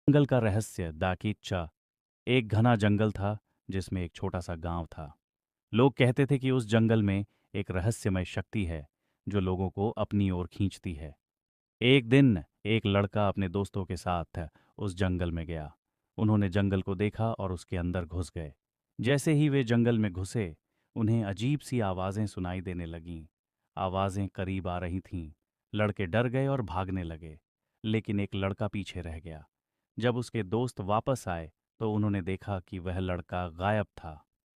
जंगल का रहस्य दाकिच्चा। एक घना जंगल था जिसमें एक छोटा सा गांव था। लोग कहते थे कि उस जंगल में एक रहस्यमय शक्ति है जो लोगों को अपनी ओर खींचती है। एक दिन एक लड़का अपने दोस्तों के साथ उस जंगल में गया। उन्होंने जंगल को देखा और उसके अंदर घुस गए। जैसे ही वे जंगल में घुसे, उन्हें अजीब सी आवाजें सुनाई देने लगीं। आवाजें करीब आ रही थीं। लड़के डर गए और भागने लगे, लेकिन एक लड़का पीछे रह गया। जब उसके दोस्त वापस आए तो उन्होंने देखा कि वह लड़का गायब था।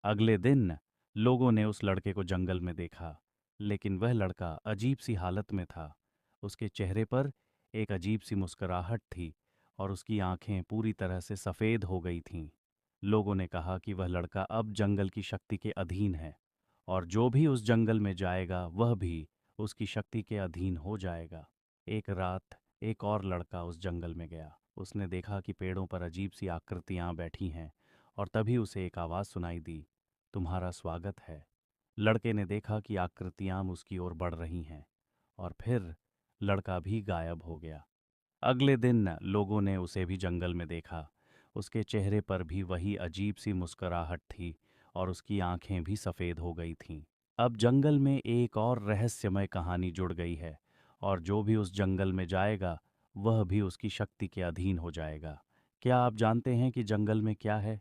अगले दिन लोगों ने उस लड़के को जंगल में देखा, लेकिन वह लड़का अजीब सी हालत में था। उसके चेहरे पर एक अजीब सी मुस्कुराहट थी और उसकी आंखें पूरी तरह से सफ़ेद हो गई थीं। लोगों ने कहा कि वह लड़का अब जंगल की शक्ति के अधीन है और जो भी उस जंगल में जाएगा वह भी उसकी शक्ति के अधीन हो जाएगा। एक रात एक और लड़का उस जंगल में गया। उसने देखा कि पेड़ों पर अजीब सी आकृतियां बैठी हैं और तभी उसे एक आवाज़ सुनाई दी, तुम्हारा स्वागत है। लड़के ने देखा कि आकृतियां उसकी ओर बढ़ रही हैं और फिर लड़का भी गायब हो गया। अगले दिन लोगों ने उसे भी जंगल में देखा। उसके चेहरे पर भी वही अजीब सी मुस्कुराहट थी और उसकी आंखें भी सफ़ेद हो गई थीं। अब जंगल में एक और रहस्यमय कहानी जुड़ गई है और जो भी उस जंगल में जाएगा वह भी उसकी शक्ति के अधीन हो जाएगा। क्या आप जानते हैं कि जंगल में क्या है?